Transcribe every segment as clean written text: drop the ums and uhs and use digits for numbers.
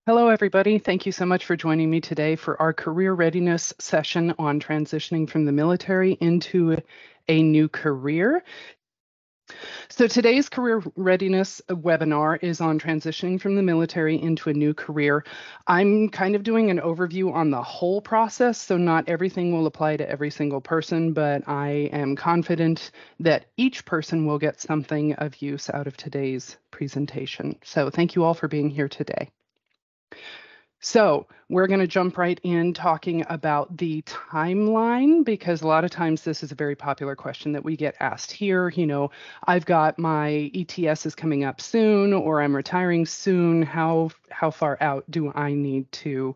Hello, everybody. Thank you so much for joining me today for our career readiness session on transitioning from the military into a new career. So today's career readiness webinar is on transitioning from the military into a new career. I'm kind of doing an overview on the whole process, so not everything will apply to every single person, but I am confident that each person will get something of use out of today's presentation. So thank you all for being here today. So we're going to jump right in talking about the timeline, because a lot of times this is a very popular question that we get asked here. I've got my ETS is coming up soon, or I'm retiring soon. How far out do I need to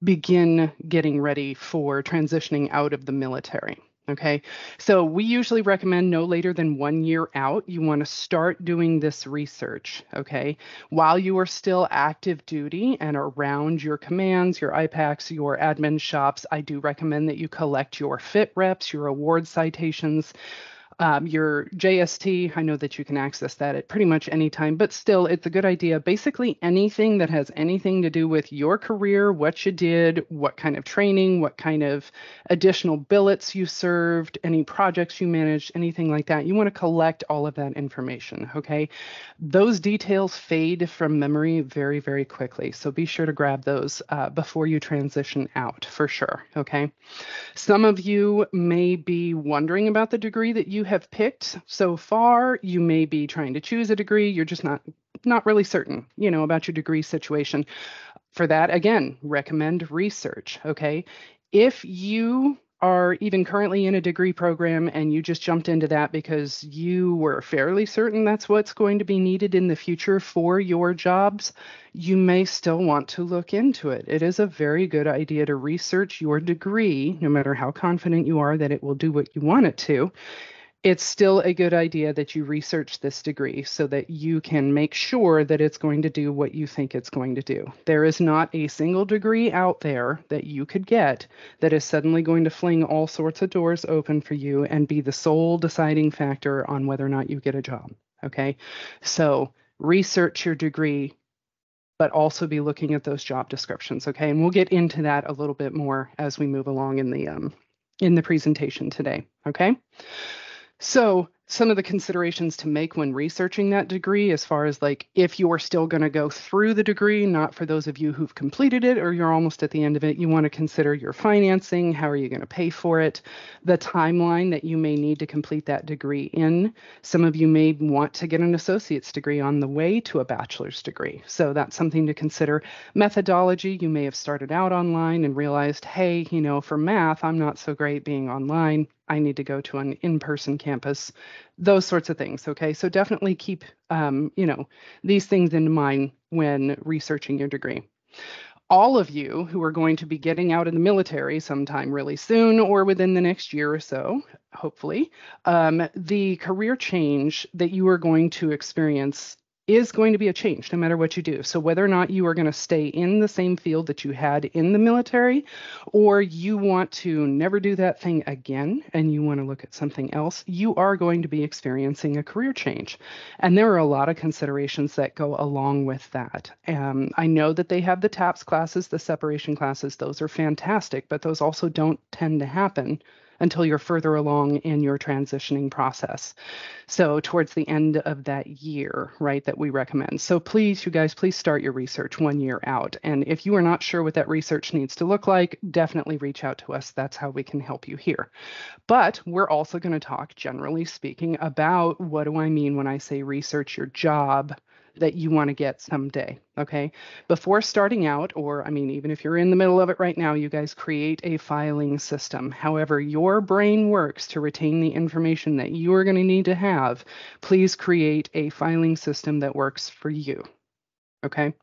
begin getting ready for transitioning out of the military? Okay, so we usually recommend no later than 1 year out. You want to start doing this research, okay? While you are still active duty and around your commands, your IPACs, your admin shops, I do recommend that you collect your fit reps, your award citations. Your JST, I know that you can access that at pretty much any time, but still, it's a good idea. Basically, anything that has anything to do with your career, what you did, what kind of training, what kind of additional billets you served, any projects you managed, anything like that. You want to collect all of that information, okay? Those details fade from memory very, very quickly. So be sure to grab those before you transition out for sure, okay? Some of you may be wondering about the degree that you have picked so far. You may be trying to choose a degree. You're just not really certain, about your degree situation. For that, again, recommend research, okay? If you are even currently in a degree program and you just jumped into that because you were fairly certain that's what's going to be needed in the future for your jobs, you may still want to look into it. It is a very good idea to research your degree, no matter how confident you are that it will do what you want it to. It's still a good idea that you research this degree so that you can make sure that it's going to do what you think it's going to do. There is not a single degree out there that you could get that is suddenly going to fling all sorts of doors open for you and be the sole deciding factor on whether or not you get a job. Okay, so research your degree, but also be looking at those job descriptions. Okay, and we'll get into that a little bit more as we move along in the presentation today. Okay. So some of the considerations to make when researching that degree, as far as like if you're still going to go through the degree, not for those of you who've completed it or you're almost at the end of it, you want to consider your financing, how are you going to pay for it, the timeline that you may need to complete that degree in. Some of you may want to get an associate's degree on the way to a bachelor's degree. So that's something to consider. Methodology, you may have started out online and realized, hey, for math, I'm not so great being online. I need to go to an in-person campus, those sorts of things. Okay, so definitely keep, these things in mind when researching your degree. All of you who are going to be getting out of the military sometime really soon or within the next year or so, hopefully, the career change that you are going to experience is going to be a change no matter what you do. So whether or not you are going to stay in the same field that you had in the military, or you want to never do that thing again and you want to look at something else, you are going to be experiencing a career change. And there are a lot of considerations that go along with that. I know that they have the TAPS classes, the separation classes, those are fantastic, but those also don't tend to happen until you're further along in your transitioning process. So towards the end of that year, right, that we recommend. So please, you guys, please start your research 1 year out. And if you are not sure what that research needs to look like, definitely reach out to us. That's how we can help you here. But we're also going to talk, generally speaking, about what do I mean when I say research your job that you want to get someday, okay? Before starting out, or I mean, even if you're in the middle of it right now, you guys create a filing system. However your brain works to retain the information that you are going to need to have, please create a filing system that works for you, okay?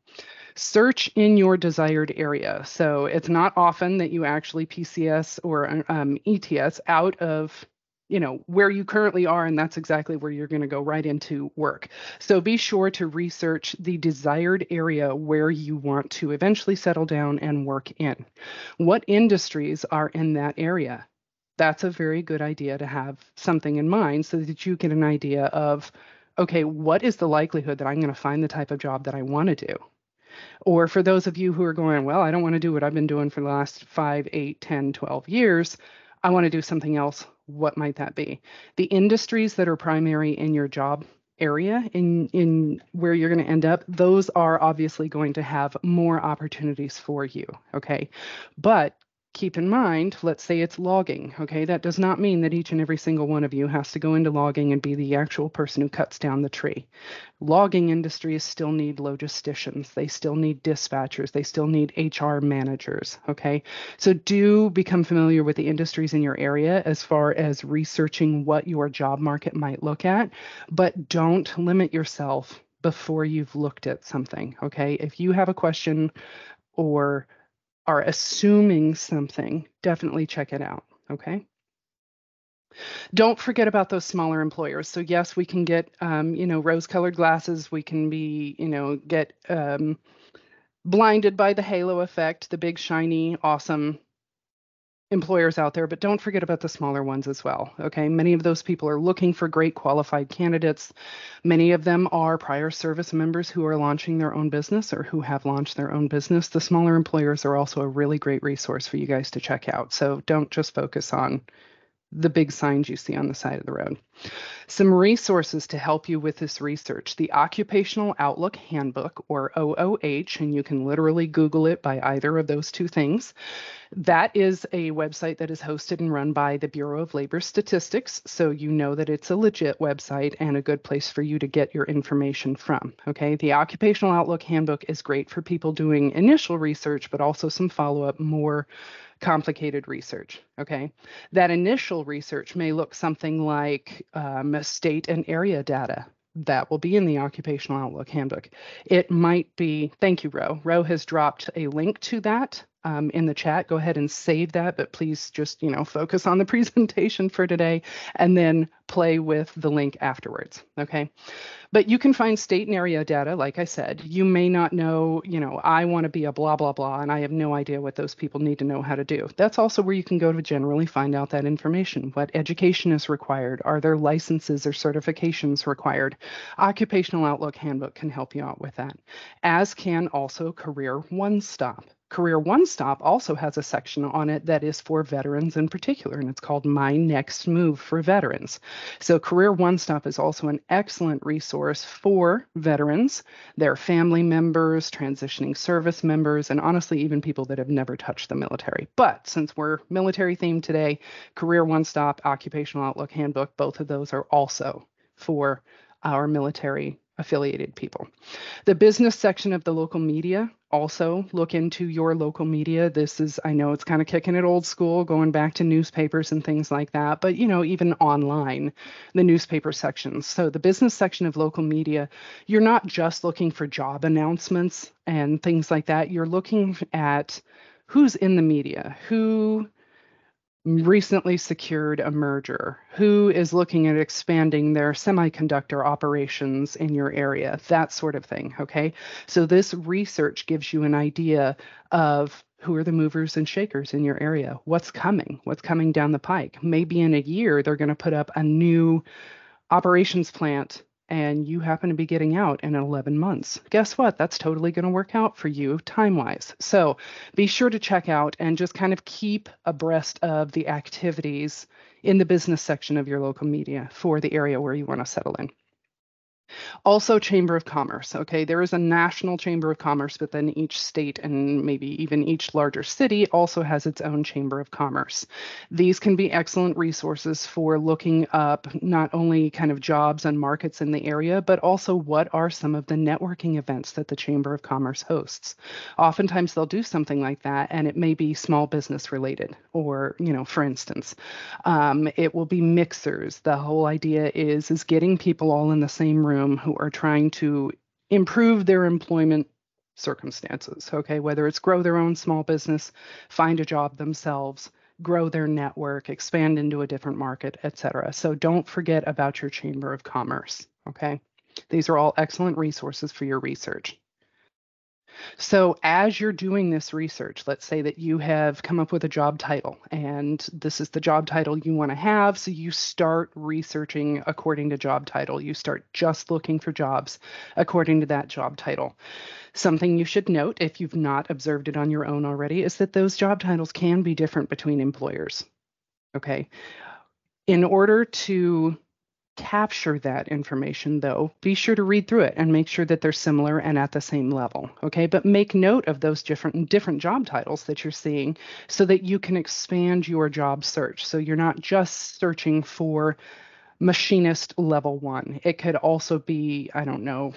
Search in your desired area. So it's not often that you actually PCS or ETS out of where you currently are, and that's exactly where you're going to go right into work. So be sure to research the desired area where you want to eventually settle down and work in. What industries are in that area? That's a very good idea to have something in mind so that you get an idea of, okay, what is the likelihood that I'm going to find the type of job that I want to do? Or for those of you who are going, well, I don't want to do what I've been doing for the last 5, 8, 10, 12 years. I want to do something else. What might that be? The industries that are primary in your job area in where you're going to end up, those are obviously going to have more opportunities for you. Okay. But keep in mind, let's say it's logging. Okay. That does not mean that each and every single one of you has to go into logging and be the actual person who cuts down the tree. Logging industries still need logisticians. They still need dispatchers. They still need HR managers. Okay. So do become familiar with the industries in your area as far as researching what your job market might look at, but don't limit yourself before you've looked at something. Okay. If you have a question or are assuming something, definitely check it out. Okay. Don't forget about those smaller employers. So yes, we can get, rose-colored glasses. We can be, get blinded by the halo effect, the big, shiny, awesome employers out there, but don't forget about the smaller ones as well. Okay. Many of those people are looking for great qualified candidates. Many of them are prior service members who are launching their own business or who have launched their own business. The smaller employers are also a really great resource for you guys to check out. So don't just focus on the big signs you see on the side of the road. Some resources to help you with this research: the Occupational Outlook Handbook, or OOH, and you can literally Google it by either of those two things. That is a website that is hosted and run by the Bureau of Labor Statistics, so you know that it's a legit website and a good place for you to get your information from. Okay, the Occupational Outlook Handbook is great for people doing initial research, but also some follow-up, more complicated research. Okay, that initial research may look something like state and area data. That will be in the Occupational Outlook Handbook. It might be, thank you, Ro. Ro has dropped a link to that in the chat. Go ahead and save that, but please just, focus on the presentation for today and then play with the link afterwards. Okay. But you can find state and area data. Like I said, you may not know, I want to be a blah, blah, blah, and I have no idea what those people need to know how to do. That's also where you can go to generally find out that information. What education is required? Are there licenses or certifications required? Occupational Outlook Handbook can help you out with that, as can also Career One Stop. Career One Stop also has a section on it that is for veterans in particular, and it's called My Next Move for Veterans. So Career One Stop is also an excellent resource for veterans, their family members, transitioning service members, and honestly, even people that have never touched the military. But since we're military themed today, Career One Stop, Occupational Outlook Handbook, both of those are also for our military affiliated people. The business section of the local media, also look into your local media. This is, I know it's kind of kicking it old school, going back to newspapers and things like that, but even online, the newspaper sections. So the business section of local media, you're not just looking for job announcements and things like that. You're looking at who's in the media, who recently secured a merger, who is looking at expanding their semiconductor operations in your area, that sort of thing. Okay. So this research gives you an idea of who are the movers and shakers in your area, what's coming down the pike. Maybe in a year, they're going to put up a new operations plant and you happen to be getting out in 11 months. Guess what? That's totally going to work out for you time-wise. So be sure to check out and just kind of keep abreast of the activities in the business section of your local media for the area where you want to settle in. Also, Chamber of Commerce. Okay, there is a national Chamber of Commerce, but then each state and maybe even each larger city also has its own Chamber of Commerce. These can be excellent resources for looking up not only kind of jobs and markets in the area, but also what are some of the networking events that the Chamber of Commerce hosts. Oftentimes they'll do something like that, and it may be small business related, or, for instance, it will be mixers. The whole idea is getting people all in the same room who are trying to improve their employment circumstances, okay? Whether it's grow their own small business, find a job themselves, grow their network, expand into a different market, etc. So don't forget about your Chamber of Commerce, okay? These are all excellent resources for your research. So as you're doing this research, let's say that you have come up with a job title and this is the job title you want to have. So you start researching according to job title. You start just looking for jobs according to that job title. Something you should note, if you've not observed it on your own already, is that those job titles can be different between employers. Okay. In order to capture that information, though, be sure to read through it and make sure that they're similar and at the same level. Okay, but make note of those different job titles that you're seeing so that you can expand your job search. So you're not just searching for machinist level 1. It could also be, I don't know,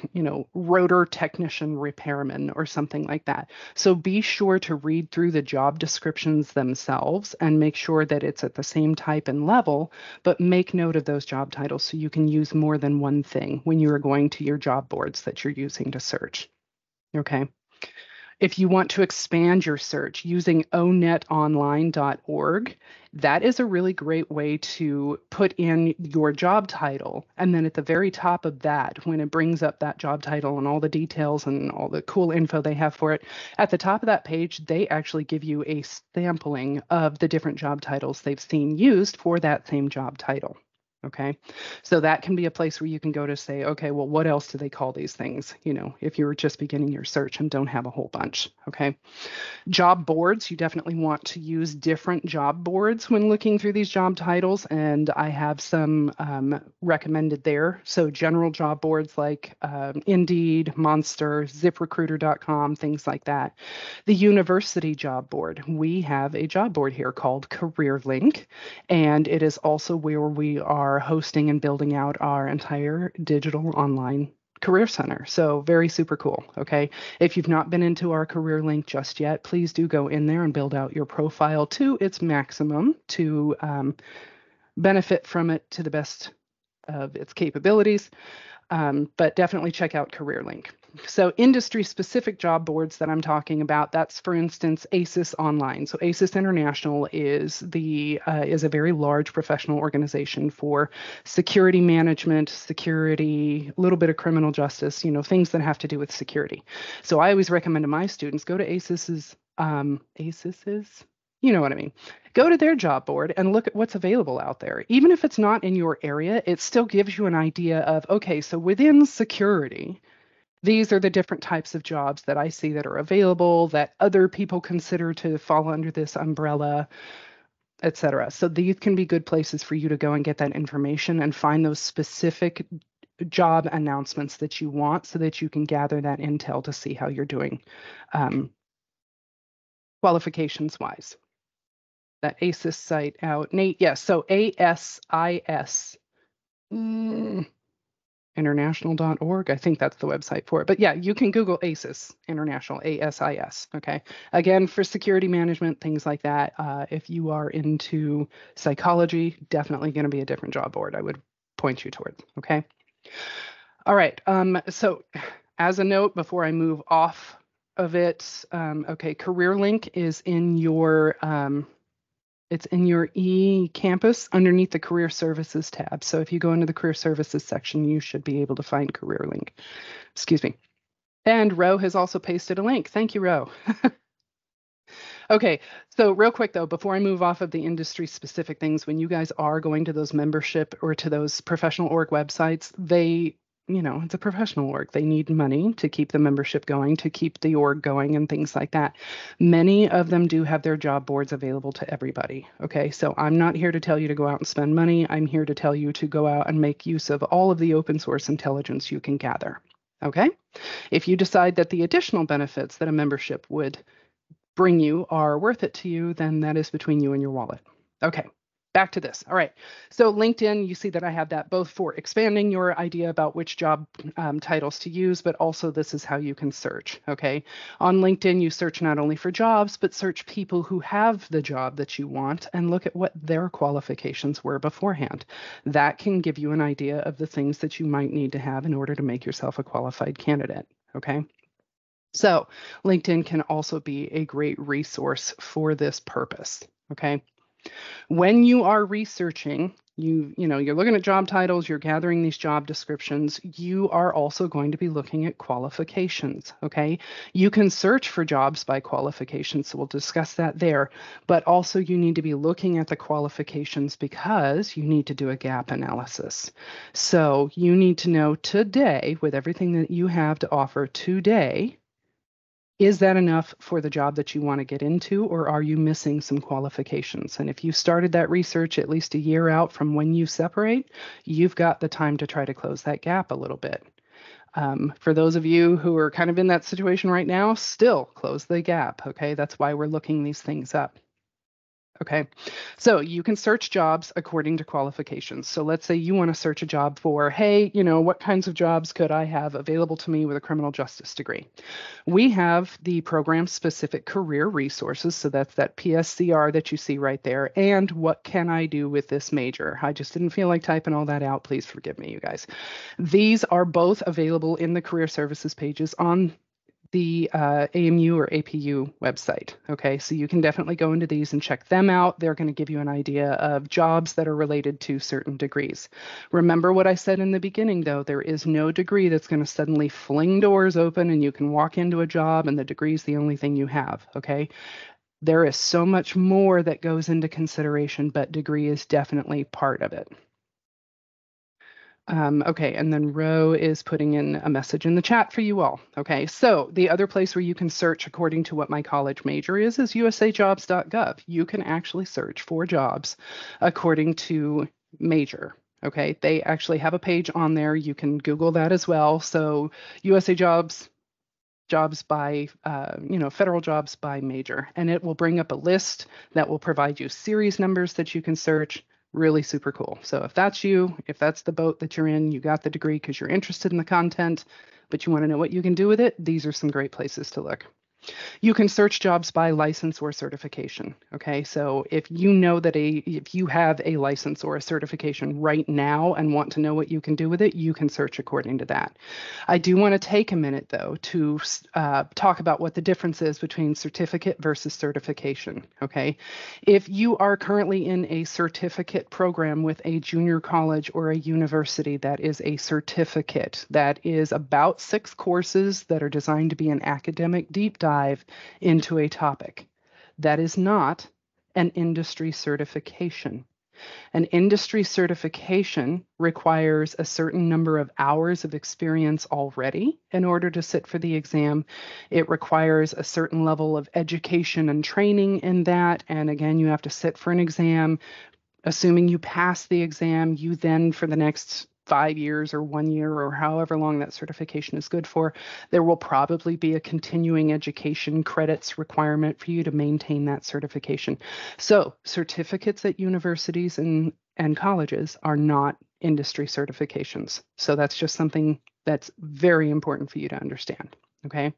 rotor technician repairman or something like that. So be sure to read through the job descriptions themselves and make sure that it's at the same type and level, but make note of those job titles so you can use more than one thing when you are going to your job boards that you're using to search. Okay. If you want to expand your search using onetonline.org, that is a really great way to put in your job title. And then at the very top of that, when it brings up that job title and all the details and all the cool info they have for it, at the top of that page, they actually give you a sampling of the different job titles they've seen used for that same job title. Okay, so that can be a place where you can go to say, okay, well, what else do they call these things? If you're just beginning your search and don't have a whole bunch. Okay. Job boards, you definitely want to use different job boards when looking through these job titles, and I have some recommended there. So general job boards like Indeed, Monster, ZipRecruiter.com, things like that. The university job board, we have a job board here called Career Link, and it is also where we are hosting and building out our entire digital online Career Center. So very super cool. Okay. If you've not been into our Career Link just yet, please do go in there and build out your profile to its maximum to benefit from it to the best of its capabilities. But definitely check out Career Link. So industry-specific job boards that I'm talking about, that's, for instance, ACES Online. So ACES International is a very large professional organization for security management, security, a little bit of criminal justice, things that have to do with security. So I always recommend to my students, go to ACES's, you know what I mean. Go to their job board and look at what's available out there. Even if it's not in your area, it still gives you an idea of, okay, so within security, these are the different types of jobs that I see that are available, that other people consider to fall under this umbrella, et cetera. So these can be good places for you to go and get that information and find those specific job announcements that you want so that you can gather that intel to see how you're doing qualifications-wise. That ACES site out. Nate, yes, so ASIS. International.org. I think that's the website for it. But yeah, you can Google ACES International, ASIS. Okay. Again, for security management, things like that. If you are into psychology, definitely going to be a different job board I would point you towards. Okay. All right. So as a note, before I move off of it, okay, Career Link is in your it's in your eCampus underneath the Career Services tab. So if you go into the Career Services section, you should be able to find Career Link. Excuse me. And Ro has also pasted a link. Thank you, Ro. Okay, so real quick though, before I move off of the industry specific things, when you guys are going to those membership or to those professional org websites, it's a professional org. They need money to keep the membership going, to keep the org going and things like that. Many of them do have their job boards available to everybody. Okay, so I'm not here to tell you to go out and spend money. I'm here to tell you to go out and make use of all of the open source intelligence you can gather. Okay, if you decide that the additional benefits that a membership would bring you are worth it to you, then that is between you and your wallet. Okay, back to this. All right, so LinkedIn, you see that I have that both for expanding your idea about which job titles to use, but also this is how you can search. Okay, on LinkedIn, you search not only for jobs, but search people who have the job that you want and look at what their qualifications were beforehand. That can give you an idea of the things that you might need to have in order to make yourself a qualified candidate. Okay. So LinkedIn can also be a great resource for this purpose, okay? When you are researching You're looking at job titles, you're gathering these job descriptions. You are also going to be looking at qualifications, okay? You can search for jobs by qualifications, so we'll discuss that there. But also you need to be looking at the qualifications because you need to do a gap analysis. So you need to know today, with everything that you have to offer today, is that enough for the job that you want to get into, or are you missing some qualifications? And if you started that research at least a year out from when you separate, you've got the time to try to close that gap a little bit. For those of you who are kind of in that situation right now, still close the gap, okay? That's why we're looking these things up. Okay, so you can search jobs according to qualifications. So let's say you want to search a job for, hey, what kinds of jobs could I have available to me with a criminal justice degree? We have the program-specific career resources. So that's that PSCR that you see right there. And what can I do with this major? I just didn't feel like typing all that out. Please forgive me, you guys. These are both available in the career services pages on the AMU or APU website. Okay, so you can definitely go into these and check them out. They're going to give you an idea of jobs that are related to certain degrees. Remember what I said in the beginning, though, there is no degree that's going to suddenly fling doors open and you can walk into a job and the degree is the only thing you have. Okay, there is so much more that goes into consideration, but degree is definitely part of it. Okay, and then Ro is putting in a message in the chat for you all. Okay, so the other place where you can search according to what my college major is usajobs.gov. You can actually search for jobs according to major. Okay, they actually have a page on there. You can Google that as well. So USA Jobs, jobs by, federal jobs by major, and it will bring up a list that will provide you series numbers that you can search. Really super cool. So if that's you, if that's the boat that you're in, you got the degree because you're interested in the content, but you want to know what you can do with it, these are some great places to look. You can search jobs by license or certification. Okay, so if you know that if you have a license or a certification right now and want to know what you can do with it, you can search according to that. I do want to take a minute though to talk about what the difference is between certificate versus certification. Okay, if you are currently in a certificate program with a junior college or a university, that is a certificate. That is about 6 courses that are designed to be an academic deep dive into a topic. That is not an industry certification. An industry certification requires a certain number of hours of experience already in order to sit for the exam. It requires a certain level of education and training in that. And again, you have to sit for an exam. Assuming you pass the exam, you then, for the next 5 years or 1 year or however long that certification is good for, there will probably be a continuing education credits requirement for you to maintain that certification. So certificates at universities and colleges are not industry certifications. So that's just something that's very important for you to understand. Okay.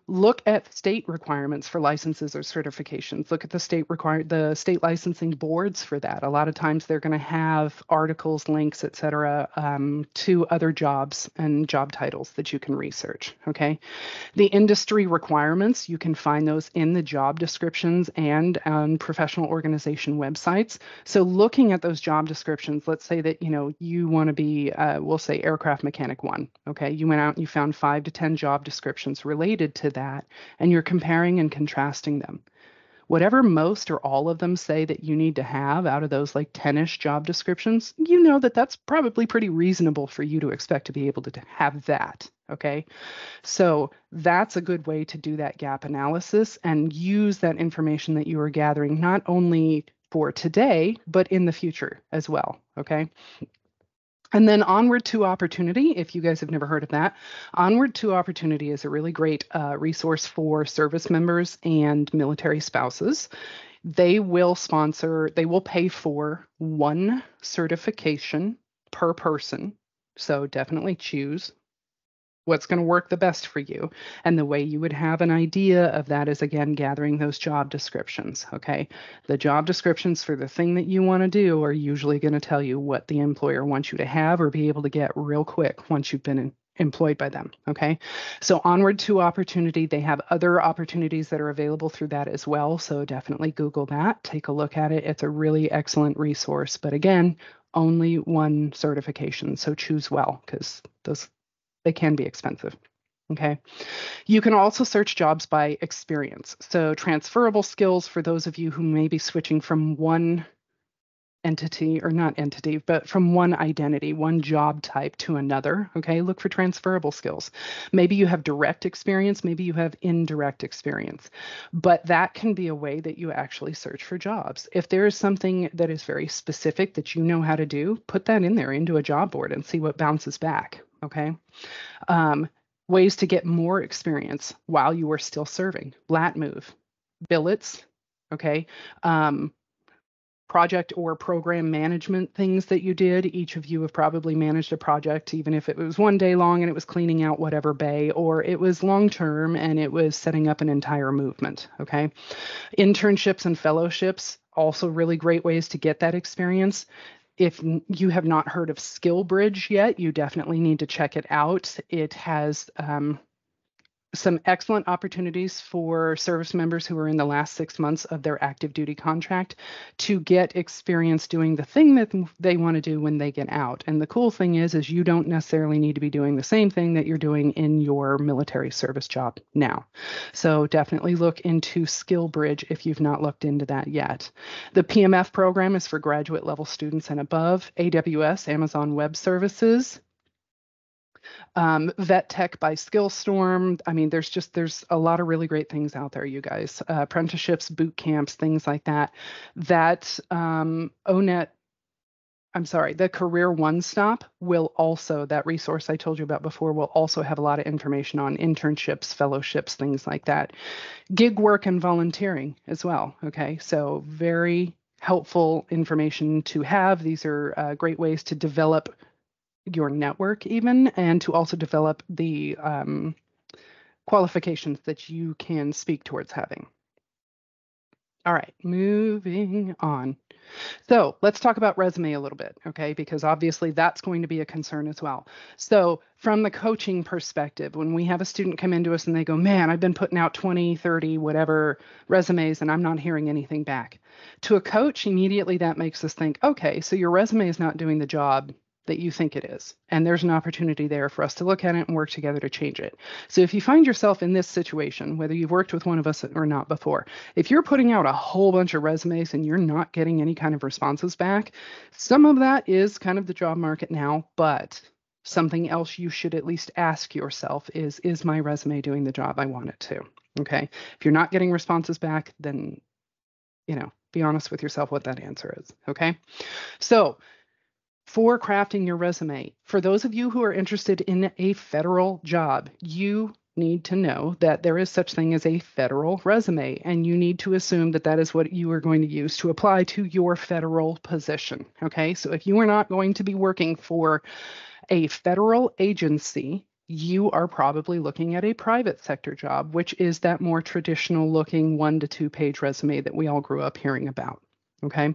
Look at state requirements for licenses or certifications. Look at the state licensing boards for that. A lot of times they're going to have articles, links, et cetera, to other jobs and job titles that you can research. Okay. The industry requirements, you can find those in the job descriptions and on professional organization websites. So looking at those job descriptions, let's say that, you want to be, we'll say aircraft mechanic 1. Okay. You went out and you found 5 to 10 job descriptions related to that, and you're comparing and contrasting them. Whatever most or all of them say that you need to have out of those like 10-ish job descriptions, you know that that's probably pretty reasonable for you to expect to be able to have that. Okay. So that's a good way to do that gap analysis and use that information that you are gathering not only for today, but in the future as well. Okay. And then Onward to Opportunity, if you guys have never heard of that, Onward to Opportunity is a really great resource for service members and military spouses. They will pay for 1 certification per person. So definitely choose what's going to work the best for you. And the way you would have an idea of that is, again, gathering those job descriptions. Okay. The job descriptions for the thing that you want to do are usually going to tell you what the employer wants you to have or be able to get real quick once you've been employed by them. Okay. So onward to opportunity, they have other opportunities that are available through that as well. So definitely Google that, take a look at it. It's a really excellent resource. But again, only one certification. So choose well, because they can be expensive. Okay. You can also search jobs by experience. So transferable skills for those of you who may be switching from one entity, or not entity, but from one identity, one job type to another. Okay, look for transferable skills. Maybe you have direct experience, maybe you have indirect experience, but that can be a way that you actually search for jobs. If there is something that is very specific that you know how to do, put that in there into a job board and see what bounces back. Okay. Ways to get more experience while you are still serving. Lat move, billets. Okay. Project or program management things that you did. Each of you have probably managed a project, even if it was one day long and it was cleaning out whatever bay, or it was long term and it was setting up an entire movement. Okay. Internships and fellowships, also really great ways to get that experience. If you have not heard of SkillBridge yet, you definitely need to check it out. It has some excellent opportunities for service members who are in the last 6 months of their active duty contract to get experience doing the thing that they want to do when they get out. And the cool thing is you don't necessarily need to be doing the same thing that you're doing in your military service job now. So definitely look into SkillBridge if you've not looked into that yet. The PMF program is for graduate level students and above. AWS, Amazon Web Services. Vet Tech by Skillstorm. I mean, there's a lot of really great things out there, you guys. Apprenticeships, boot camps, things like that. That the Career One Stop will also, that resource I told you about before, will also have a lot of information on internships, fellowships, things like that. Gig work and volunteering as well. Okay, so very helpful information to have. These are great ways to develop your network even, and to also develop the qualifications that you can speak towards having. All right, moving on. So let's talk about resume a little bit, okay? Because obviously that's going to be a concern as well. So from the coaching perspective, when we have a student come into us and they go, man, I've been putting out 20, 30, whatever resumes and I'm not hearing anything back. To a coach, immediately that makes us think, okay, so your resume is not doing the job that you think it is. And there's an opportunity there for us to look at it and work together to change it. So if you find yourself in this situation, whether you've worked with one of us or not before, if you're putting out a whole bunch of resumes and you're not getting any kind of responses back, some of that is kind of the job market now, but something else you should at least ask yourself is my resume doing the job I want it to? Okay. If you're not getting responses back, then, be honest with yourself what that answer is. Okay. So for crafting your resume, for those of you who are interested in a federal job, you need to know that there is such thing as a federal resume, and you need to assume that that is what you are going to use to apply to your federal position. Okay, so if you are not going to be working for a federal agency, you are probably looking at a private sector job, which is that more traditional looking 1 to 2 page resume that we all grew up hearing about. Okay,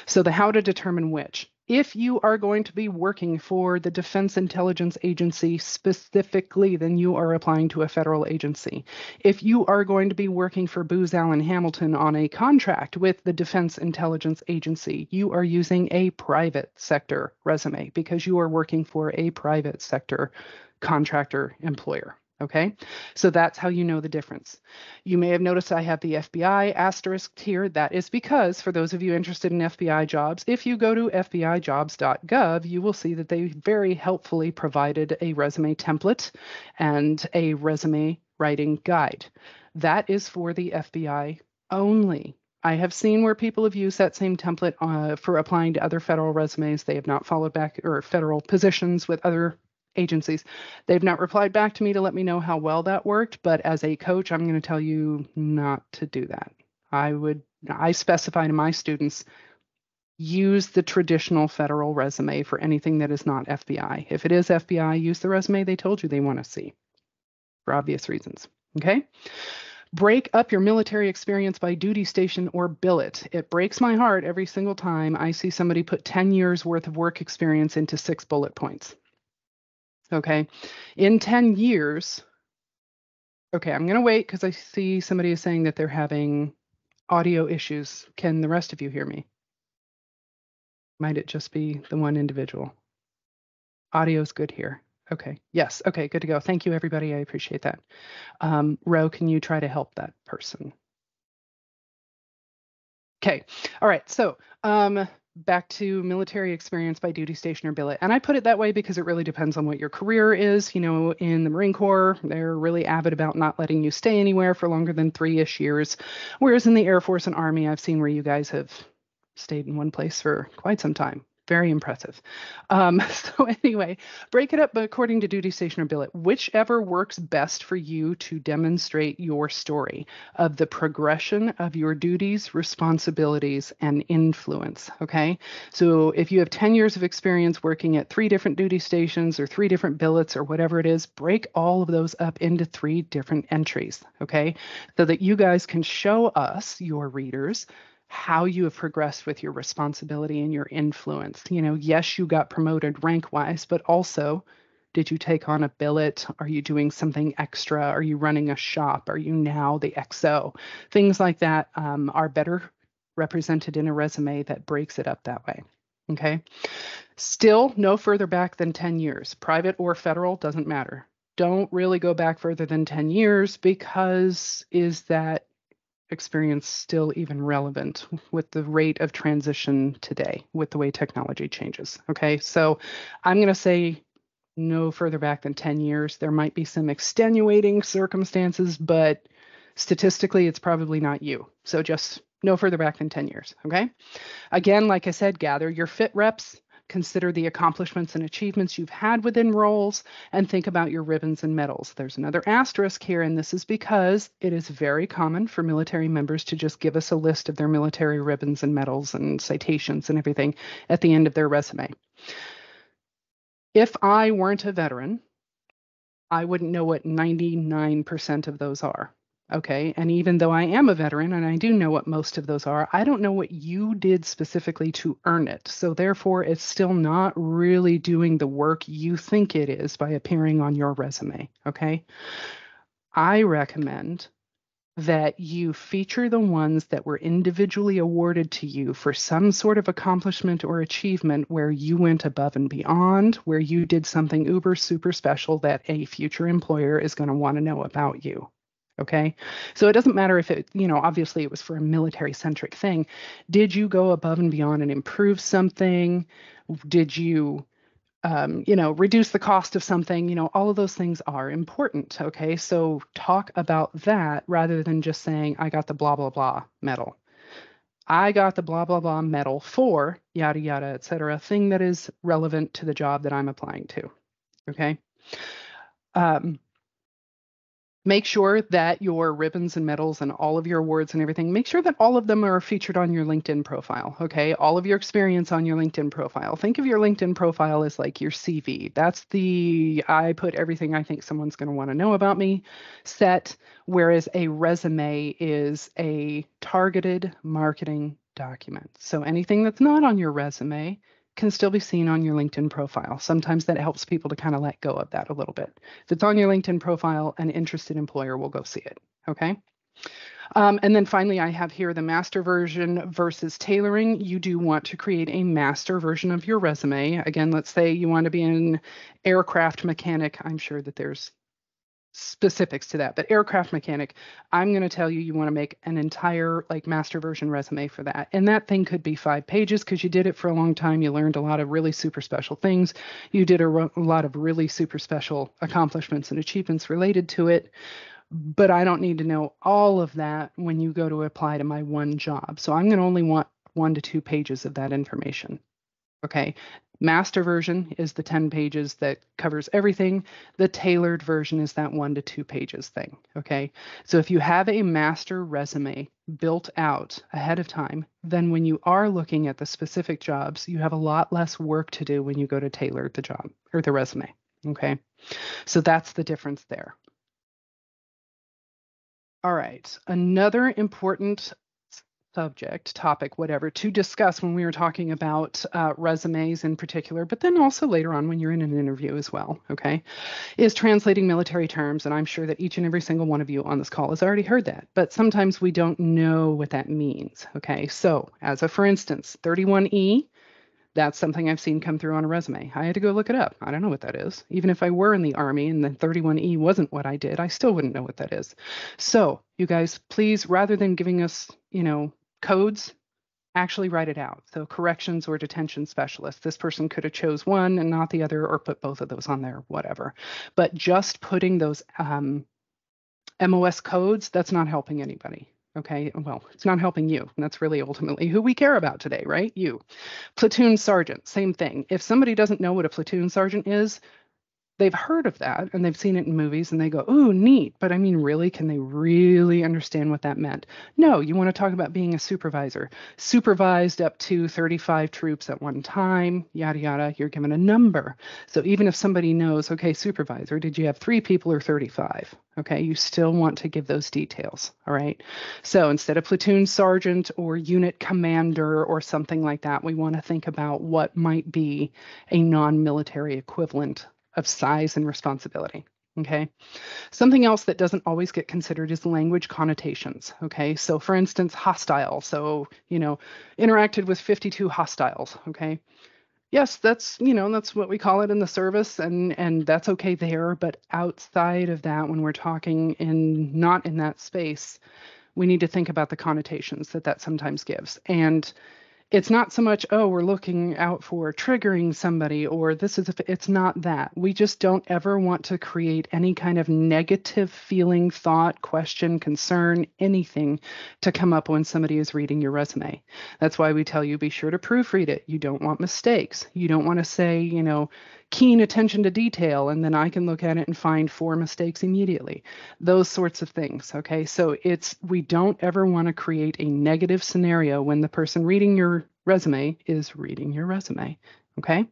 so the how to determine which. If you are going to be working for the Defense Intelligence Agency specifically, then you are applying to a federal agency. If you are going to be working for Booz Allen Hamilton on a contract with the Defense Intelligence Agency, you are using a private sector resume because you are working for a private sector contractor employer. Okay, so that's how you know the difference. You may have noticed I have the FBI asterisk here. That is because for those of you interested in FBI jobs, if you go to fbijobs.gov, you will see that they very helpfully provided a resume template and a resume writing guide. That is for the FBI only. I have seen where people have used that same template for applying to other federal resumes. They have not followed back, or federal positions with other agencies. They've not replied back to me to let me know how well that worked, but as a coach, I'm going to tell you not to do that. I specify to my students, use the traditional federal resume for anything that is not FBI. If it is FBI, use the resume they told you they want to see for obvious reasons. Okay? Break up your military experience by duty station or billet. It breaks my heart every single time I see somebody put 10 years worth of work experience into 6 bullet points. Okay. In 10 years, okay, I'm going to wait because I see somebody is saying that they're having audio issues. Can the rest of you hear me? Might it just be the one individual? Audio's good here. Okay. Yes. Okay. Good to go. Thank you, everybody. I appreciate that. Ro, can you try to help that person? Okay. All right. So back to military experience by duty, station, or billet. And I put it that way because it really depends on what your career is. You know, in the Marine Corps, they're really avid about not letting you stay anywhere for longer than 3-ish years. Whereas in the Air Force and Army, I've seen where you guys have stayed in one place for quite some time. Very impressive. So anyway, break it up according to duty, station, or billet, whichever works best for you to demonstrate your story of the progression of your duties, responsibilities, and influence. Okay. So if you have 10 years of experience working at 3 different duty stations or 3 different billets or whatever it is, break all of those up into 3 different entries. Okay. So that you guys can show us, your readers, how you have progressed with your responsibility and your influence. You know, yes, you got promoted rank wise, but also, did you take on a billet? Are you doing something extra? Are you running a shop? Are you now the XO? Things like that are better represented in a resume that breaks it up that way. Okay. Still, no further back than 10 years. Private or federal, doesn't matter. Don't really go back further than 10 years because is that experience still even relevant with the rate of transition today, with the way technology changes? Okay, so I'm going to say no further back than 10 years. There might be some extenuating circumstances, but statistically, it's probably not you. So just no further back than 10 years. Okay. Again, like I said, gather your fit reps, consider the accomplishments and achievements you've had within roles, and think about your ribbons and medals. There's another asterisk here, and this is because it is very common for military members to just give us a list of their military ribbons and medals and citations and everything at the end of their resume. If I weren't a veteran, I wouldn't know what 99% of those are. Okay. And even though I am a veteran and I do know what most of those are, I don't know what you did specifically to earn it. So therefore, it's still not really doing the work you think it is by appearing on your resume. Okay. I recommend that you feature the ones that were individually awarded to you for some sort of accomplishment or achievement where you went above and beyond, where you did something uber super special that a future employer is going to want to know about you. Okay. So it doesn't matter if it, you know, obviously it was for a military centric thing. Did you go above and beyond and improve something? Did you reduce the cost of something? All of those things are important. Okay. So talk about that rather than just saying, I got the blah, blah, blah medal. I got the blah, blah, blah medal for yada, yada, et cetera, thing that is relevant to the job that I'm applying to. Okay. Make sure that your ribbons and medals and all of your awards and everything, make sure that all of them are featured on your LinkedIn profile. Okay. All of your experience on your LinkedIn profile. Think of your LinkedIn profile as like your CV. That's I put everything I think someone's going to want to know about me set, whereas a resume is a targeted marketing document. So anything that's not on your resume can still be seen on your LinkedIn profile. Sometimes that helps people to kind of let go of that a little bit. If it's on your LinkedIn profile, an interested employer will go see it. Okay. And then finally, I have here the master version versus tailoring. You do want to create a master version of your resume. Again, let's say you want to be an aircraft mechanic. I'm sure that there's specifics to that, but aircraft mechanic, I'm going to tell you, you want to make an entire like master version resume for that. And that thing could be 5 pages because you did it for a long time. You learned a lot of really super special things. You did a lot of really super special accomplishments and achievements related to it. But I don't need to know all of that when you go to apply to my one job. So I'm going to only want 1 to 2 pages of that information. Okay. Master version is the 10 pages that covers everything. The tailored version is that 1 to 2 pages thing. Okay. So if you have a master resume built out ahead of time, then when you are looking at the specific jobs, you have a lot less work to do when you go to tailor the job or the resume. Okay. So that's the difference there. All right. Another important subject, topic, whatever, to discuss when we were talking about resumes in particular, but then also later on when you're in an interview as well, okay, is translating military terms. And I'm sure that each and every single one of you on this call has already heard that, but sometimes we don't know what that means, okay? So as a, for instance, 31E, that's something I've seen come through on a resume. I had to go look it up. I don't know what that is. Even if I were in the Army and then 31E wasn't what I did, I still wouldn't know what that is. So you guys, please, rather than giving us, codes, actually write it out. So corrections or detention specialist, this person could have chose one and not the other, or put both of those on there, whatever. But just putting those MOS codes, that's not helping anybody. Okay, well, it's not helping you. And that's really ultimately who we care about today, right? You. Platoon sergeant, same thing. If somebody doesn't know what a platoon sergeant is, they've heard of that and they've seen it in movies and they go, "Ooh, neat." But I mean, really, can they really understand what that meant? No, you want to talk about being a supervisor. Supervised up to 35 troops at one time, yada, yada, you're given a number. So even if somebody knows, okay, supervisor, did you have 3 people or 35? Okay, you still want to give those details, all right? So instead of platoon sergeant or unit commander or something like that, we want to think about what might be a non-military equivalent of size and responsibility, okay? Something else that doesn't always get considered is language connotations, okay? So for instance, hostile. So, interacted with 52 hostiles, okay? Yes, that's what we call it in the service, and that's okay there, but outside of that, when we're talking not in that space, we need to think about the connotations that sometimes gives. And it's not so much, oh, we're looking out for triggering somebody, or it's not that. We just don't ever want to create any kind of negative feeling, thought, question, concern, anything to come up when somebody is reading your resume. That's why we tell you be sure to proofread it. You don't want mistakes. You don't want to say, keen attention to detail, and then I can look at it and find 4 mistakes immediately. Those sorts of things, okay? So we don't ever want to create a negative scenario when the person reading your resume is reading your resume, okay?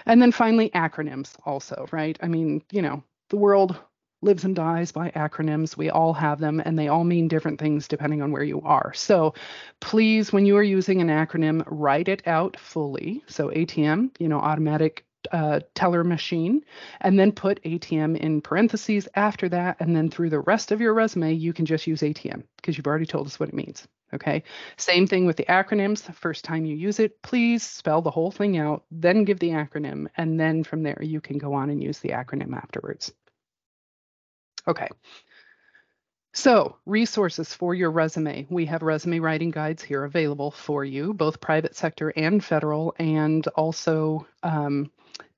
And then finally, acronyms also, right? I mean, the world lives and dies by acronyms. We all have them, and they all mean different things depending on where you are. So please, when you are using an acronym, write it out fully. So ATM, automatic teller machine, and then put ATM in parentheses after that. And then through the rest of your resume, you can just use ATM because you've already told us what it means. Okay. Same thing with the acronyms. The first time you use it, please spell the whole thing out, then give the acronym. And then from there, you can go on and use the acronym afterwards. Okay. So resources for your resume. We have resume writing guides here available for you, both private sector and federal, and also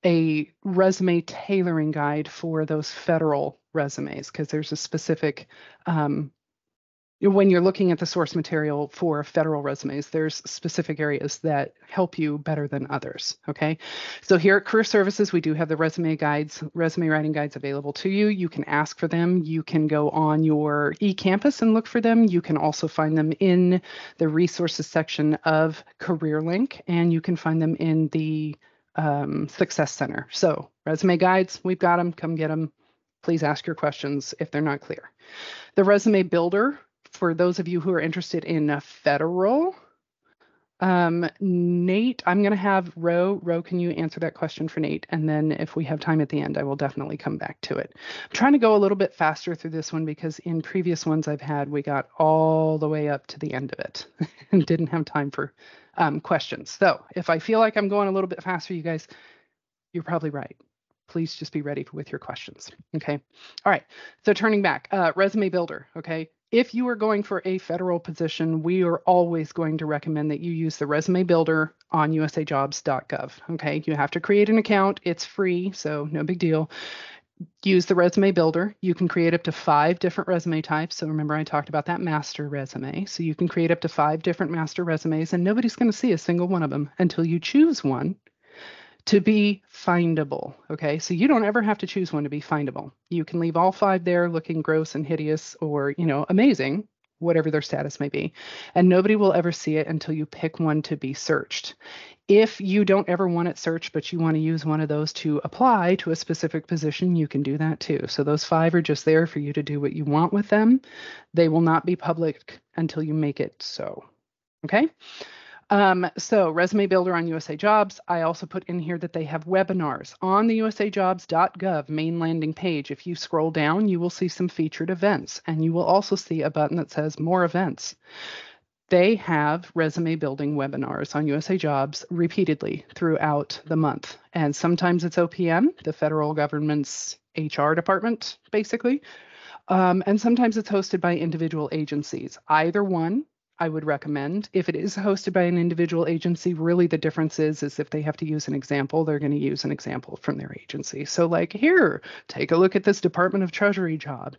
a resume tailoring guide for those federal resumes, because there's a specific, when you're looking at the source material for federal resumes, there's specific areas that help you better than others, okay? So here at Career Services, we do have the resume writing guides available to you. You can ask for them. You can go on your eCampus and look for them. You can also find them in the resources section of CareerLink, and you can find them in the Success Center. So resume guides, we've got them. Come get them. Please ask your questions if they're not clear. The resume builder, for those of you who are interested in a federal, Nate, I'm going to have Ro, can you answer that question for Nate? And then if we have time at the end, I will definitely come back to it. I'm trying to go a little bit faster through this one because in previous ones I've had, we got all the way up to the end of it and didn't have time for questions. So if I feel like I'm going a little bit faster, you guys, you're probably right. Please just be ready with your questions. Okay. All right. So turning back, resume builder. Okay. If you are going for a federal position, we are always going to recommend that you use the resume builder on usajobs.gov. Okay. You have to create an account. It's free, so no big deal. Use the resume builder. You can create up to 5 different resume types. So remember, I talked about that master resume. So you can create up to 5 different master resumes, and nobody's going to see a single one of them until you choose one to be findable, okay? So you don't ever have to choose one to be findable. You can leave all 5 there looking gross and hideous or, amazing, whatever their status may be, and nobody will ever see it until you pick one to be searched. If you don't ever want it searched, but you want to use one of those to apply to a specific position, you can do that too. So those 5 are just there for you to do what you want with them. They will not be public until you make it so. Okay. So Resume Builder on USA Jobs. I also put in here that they have webinars on the usajobs.gov main landing page. If you scroll down, you will see some featured events, and you will also see a button that says more events. They have resume building webinars on USA Jobs repeatedly throughout the month. And sometimes it's OPM, the federal government's HR department, basically. And sometimes it's hosted by individual agencies. Either one I would recommend. If it is hosted by an individual agency, really the difference is if they have to use an example, they're going to use an example from their agency. So like, here, take a look at this Department of Treasury job,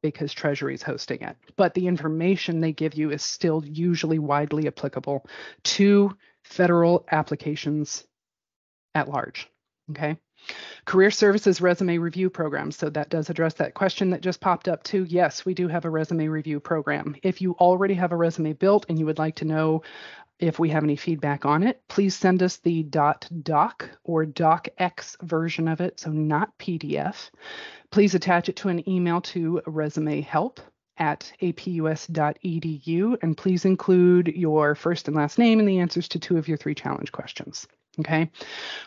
because Treasury is hosting it. But the information they give you is still usually widely applicable to federal applications at large. Okay. Career Services Resume Review Program. So that does address that question that just popped up too. Yes, we do have a resume review program. If you already have a resume built and you would like to know if we have any feedback on it, please send us the .doc or docx version of it, so not PDF. Please attach it to an email to resumehelp@apus.edu, and please include your first and last name and the answers to 2 of your 3 challenge questions. Okay.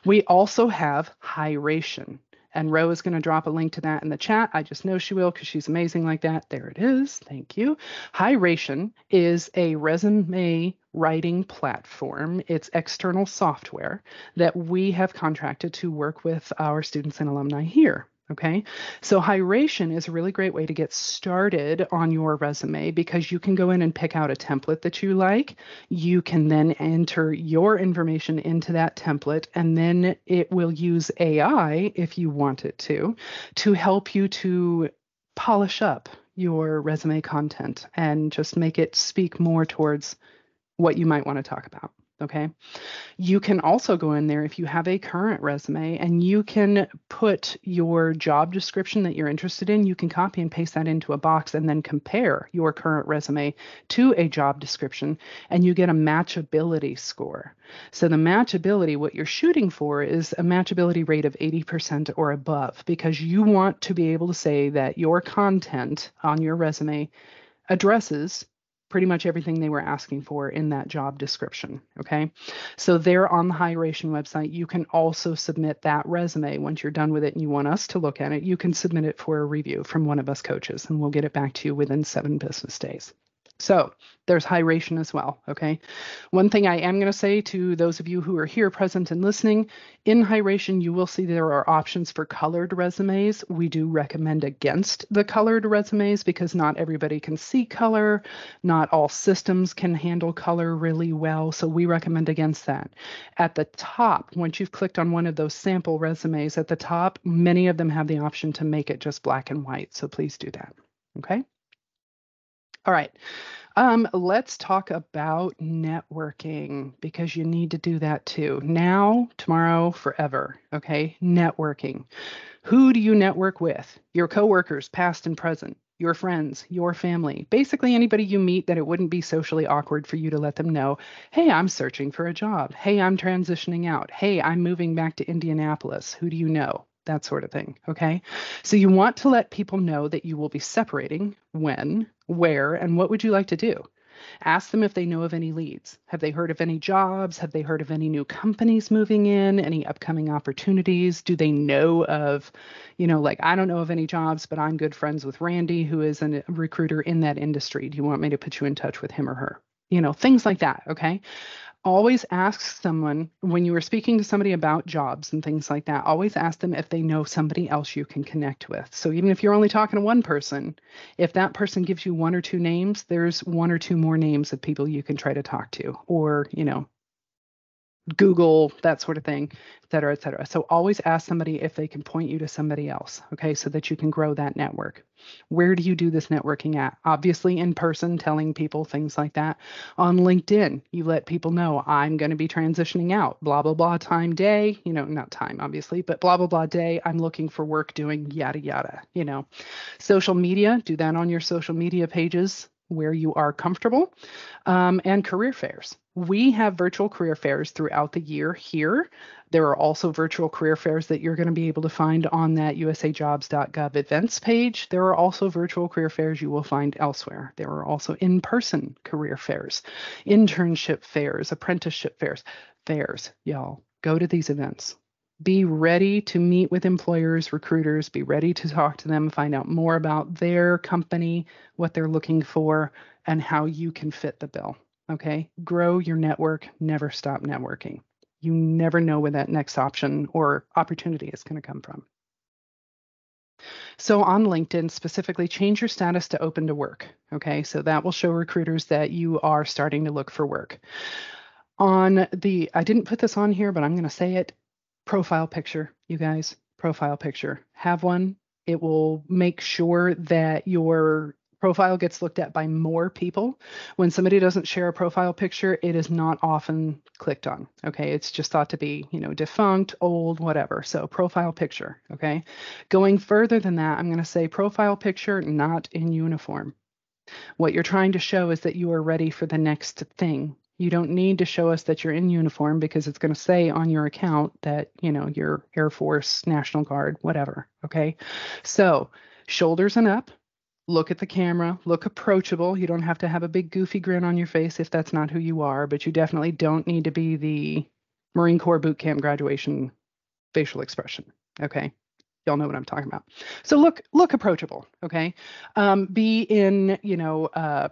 We also have Hiration, and Ro is going to drop a link to that in the chat. I just know she will because she's amazing like that. There it is. Thank you. Hiration is a resume writing platform. It's external software that we have contracted to work with our students and alumni here. Okay, so Hiration is a really great way to get started on your resume because you can go in and pick out a template that you like. You can then enter your information into that template, and then it will use AI, if you want it to help you to polish up your resume content and just make it speak more towards what you might want to talk about. Okay. You can also go in there if you have a current resume and you can put your job description that you're interested in. You can copy and paste that into a box and then compare your current resume to a job description, and you get a matchability score. So the matchability, what you're shooting for is a matchability rate of 80% or above, because you want to be able to say that your content on your resume addresses pretty much everything they were asking for in that job description. Okay. So there on the Hiration website, you can also submit that resume. Once you're done with it and you want us to look at it, you can submit it for a review from one of us coaches, and we'll get it back to you within 7 business days. So there's Hiration as well. Okay. One thing I am going to say to those of you who are here present and listening, in Hiration, you will see there are options for colored resumes. We do recommend against the colored resumes because not everybody can see color. Not all systems can handle color really well. So we recommend against that. At the top, once you've clicked on one of those sample resumes at the top, many of them have the option to make it just black and white. So please do that. Okay. All right. Let's talk about networking, because you need to do that too. Now, tomorrow, forever. Okay. Networking. Who do you network with? Your coworkers, past and present, your friends, your family, basically anybody you meet that it wouldn't be socially awkward for you to let them know, hey, I'm searching for a job. Hey, I'm transitioning out. Hey, I'm moving back to Indianapolis. Who do you know? That sort of thing. Okay. So you want to let people know that you will be separating when, where, and what would you like to do? Ask them if they know of any leads. Have they heard of any jobs? Have they heard of any new companies moving in? Any upcoming opportunities? Do they know of, like, I don't know of any jobs, but I'm good friends with Randy, who is a recruiter in that industry. Do you want me to put you in touch with him or her? Things like that. Okay. Always ask someone when you are speaking to somebody about jobs and things like that, always ask them if they know somebody else you can connect with. So even if you're only talking to one person, if that person gives you 1 or 2 names, there's 1 or 2 more names of people you can try to talk to, or, Google, that sort of thing, et cetera, et cetera. So always ask somebody if they can point you to somebody else, okay, so that you can grow that network. Where do you do this networking at? Obviously in person, telling people things like that. On LinkedIn, you let people know, I'm going to be transitioning out, blah, blah, blah, time, day, not time, obviously, but blah, blah, blah, day, I'm looking for work doing yada, yada, Social media, do that on your social media pages. where you are comfortable, and career fairs. We have virtual career fairs throughout the year here. There are also virtual career fairs that you're going to be able to find on that usajobs.gov events page. There are also virtual career fairs you will find elsewhere. There are also in-person career fairs, internship fairs, apprenticeship fairs. Y'all, go to these events. Be ready to meet with employers, recruiters, be ready to talk to them, find out more about their company, what they're looking for, and how you can fit the bill. Okay? Grow your network, never stop networking. You never know where that next option or opportunity is going to come from. So on LinkedIn, specifically, change your status to open to work. Okay? So that will show recruiters that you are starting to look for work. I didn't put this on here, but I'm going to say it. Profile picture, you guys, profile picture. Have one. It will make sure that your profile gets looked at by more people. When somebody doesn't share a profile picture, it is not often clicked on. Okay, it's just thought to be, defunct, old, whatever. So profile picture. Okay, going further than that, I'm going to say profile picture not in uniform. What you're trying to show is that you are ready for the next thing. You don't need to show us that you're in uniform because it's going to say on your account that, you're Air Force, National Guard, whatever. Okay. So shoulders and up, look at the camera, look approachable. You don't have to have a big goofy grin on your face if that's not who you are, but you definitely don't need to be the Marine Corps boot camp graduation facial expression. Okay. Y'all know what I'm talking about. So look approachable, okay? Be in,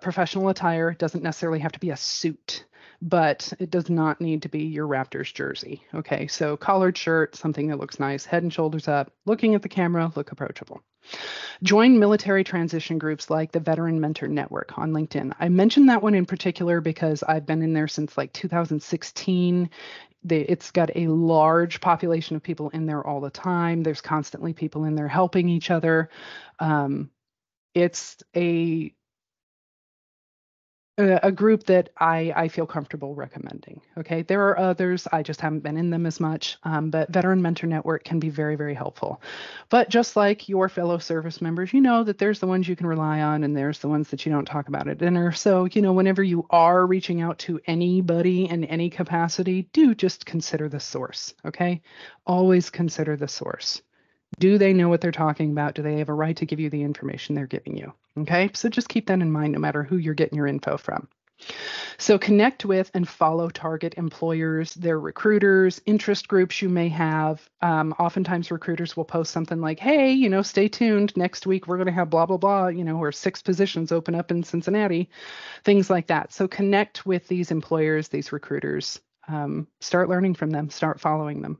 professional attire. It doesn't necessarily have to be a suit, but it does not need to be your Raptors jersey, okay? So collared shirt, something that looks nice, head and shoulders up, looking at the camera, look approachable. Join military transition groups like the Veteran Mentor Network on LinkedIn. I mentioned that one in particular because I've been in there since like 2016. It's got a large population of people in there all the time. There's constantly people in there helping each other. It's a group that I feel comfortable recommending. Okay, there are others. I just haven't been in them as much, but Veteran Mentor Network can be very, very helpful. But just like your fellow service members, you know that there's the ones you can rely on and there's the ones that you don't talk about at dinner. So, whenever you are reaching out to anybody in any capacity, do just consider the source. Okay, always consider the source. Do they know what they're talking about? Do they have a right to give you the information they're giving you? Okay, so just keep that in mind no matter who you're getting your info from. So connect with and follow target employers, their recruiters, interest groups you may have. Oftentimes recruiters will post something like, hey, stay tuned. Next week, we're going to have blah, blah, blah, or 6 positions open up in Cincinnati, things like that. So connect with these employers, these recruiters, start learning from them, start following them.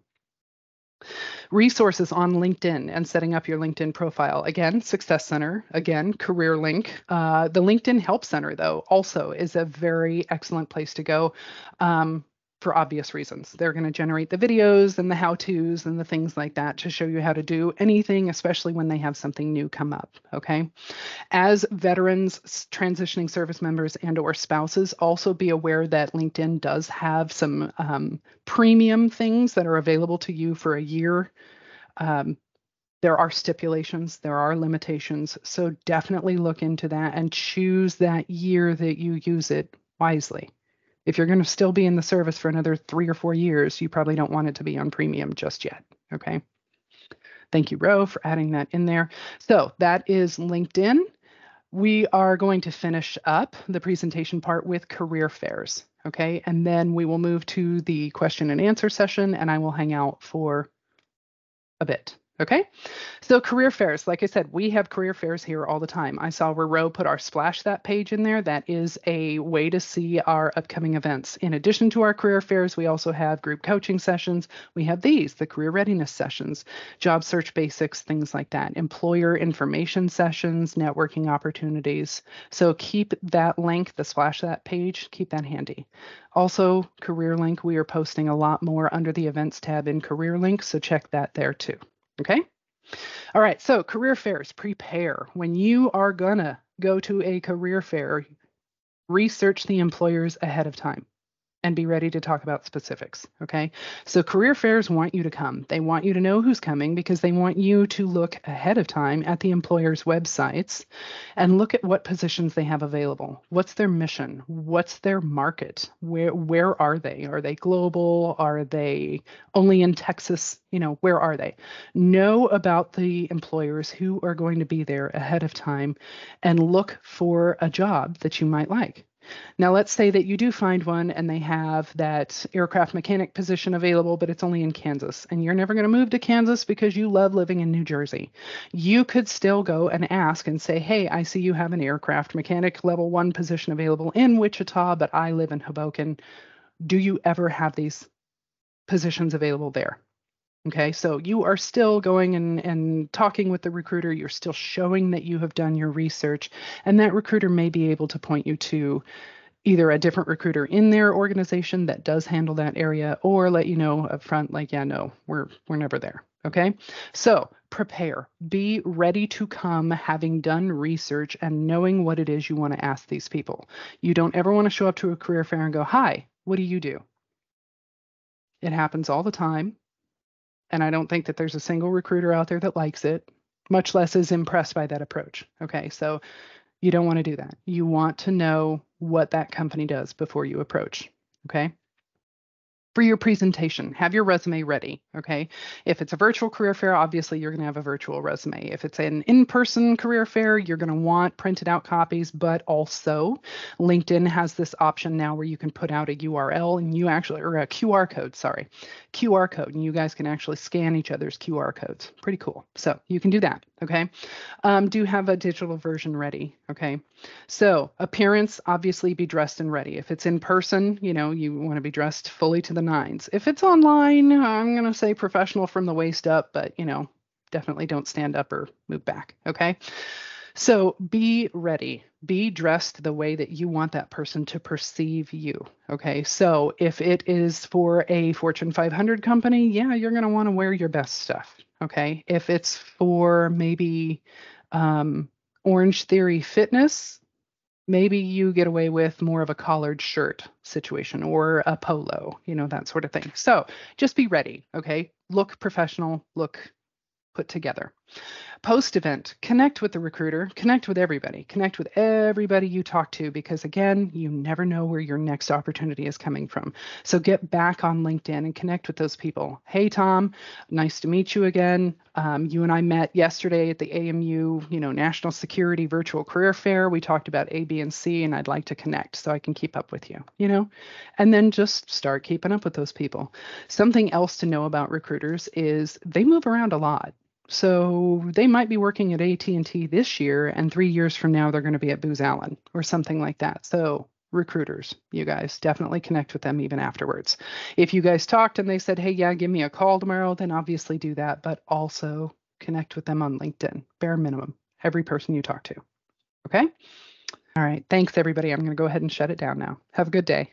Resources on LinkedIn and setting up your LinkedIn profile. Again, Success Center. Again, Career Link. The LinkedIn Help Center, though, also is a very excellent place to go for obvious reasons. They're going to generate the videos and the how-tos and the things like that to show you how to do anything, especially when they have something new come up. Okay. As veterans, transitioning service members and or spouses, also be aware that LinkedIn does have some premium things that are available to you for a year. There are stipulations, there are limitations, so definitely look into that and choose that year that you use it wisely. If you're going to still be in the service for another 3 or 4 years, you probably don't want it to be on premium just yet, okay? Thank you, Ro, for adding that in there. So that is LinkedIn. We are going to finish up the presentation part with career fairs, okay? And then we will move to the question and answer session, and I will hang out for a bit. Okay, so career fairs, like I said, we have career fairs here all the time. I saw where Ro put our Splash That page in there. That is a way to see our upcoming events. In addition to our career fairs, we also have group coaching sessions. We have these, the career readiness sessions, job search basics, things like that, employer information sessions, networking opportunities. So keep that link, the Splash That page, keep that handy. Also, Career Link, we are posting a lot more under the events tab in Career Link, so check that there too. Okay. All right. So career fairs, prepare. When you are gonna go to a career fair, research the employers ahead of time and be ready to talk about specifics, okay? So career fairs want you to come. They want you to know who's coming because they want you to look ahead of time at the employer's websites and look at what positions they have available. What's their mission? What's their market? Where are they? Are they global? Are they only in Texas? Where are they? Know about the employers who are going to be there ahead of time and look for a job that you might like. Now, let's say that you do find one and they have that aircraft mechanic position available, but it's only in Kansas, and you're never going to move to Kansas because you love living in New Jersey. You could still go and ask and say, hey, I see you have an aircraft mechanic level 1 position available in Wichita, but I live in Hoboken. Do you ever have these positions available there? Okay, so you are still going and talking with the recruiter. You're still showing that you have done your research, and that recruiter may be able to point you to either a different recruiter in their organization that does handle that area, or let you know up front, like, yeah, no, we're never there. Okay, so prepare, be ready to come having done research and knowing what it is you want to ask these people. You don't ever want to show up to a career fair and go, hi, what do you do? It happens all the time. And I don't think that there's a single recruiter out there that likes it, much less is impressed by that approach. Okay, so you don't want to do that. You want to know what that company does before you approach. Okay. For your presentation, have your resume ready, okay? If it's a virtual career fair, obviously you're going to have a virtual resume. If it's an in-person career fair, you're going to want printed out copies, but also LinkedIn has this option now where you can put out a URL and you actually, or a QR code, QR code, and you guys can actually scan each other's QR codes. Pretty cool. So you can do that, okay? Do have a digital version ready, okay? So appearance, obviously be dressed and ready. If it's in person, you want to be dressed fully to the nines. If it's online, I'm going to say professional from the waist up, but definitely don't stand up or move back. Okay. So be ready, be dressed the way that you want that person to perceive you. Okay. So if it is for a Fortune 500 company, yeah, you're going to want to wear your best stuff. Okay. If it's for maybe Orange Theory Fitness, maybe you get away with more of a collared shirt situation or a polo, that sort of thing. So just be ready, okay? Look professional, look put together. Post-event, connect with the recruiter, connect with everybody you talk to, because again, you never know where your next opportunity is coming from. So get back on LinkedIn and connect with those people. Hey, Tom, nice to meet you again. You and I met yesterday at the AMU, National Security Virtual Career Fair. We talked about A, B, and C, and I'd like to connect so I can keep up with you, and then just start keeping up with those people. Something else to know about recruiters is they move around a lot. So they might be working at AT&T this year, and 3 years from now, they're going to be at Booz Allen or something like that. So recruiters, you guys definitely connect with them even afterwards. If you guys talked and they said, hey, yeah, give me a call tomorrow, then obviously do that, but also connect with them on LinkedIn, bare minimum, every person you talk to. Okay? All right. Thanks, everybody. I'm going to go ahead and shut it down now. Have a good day.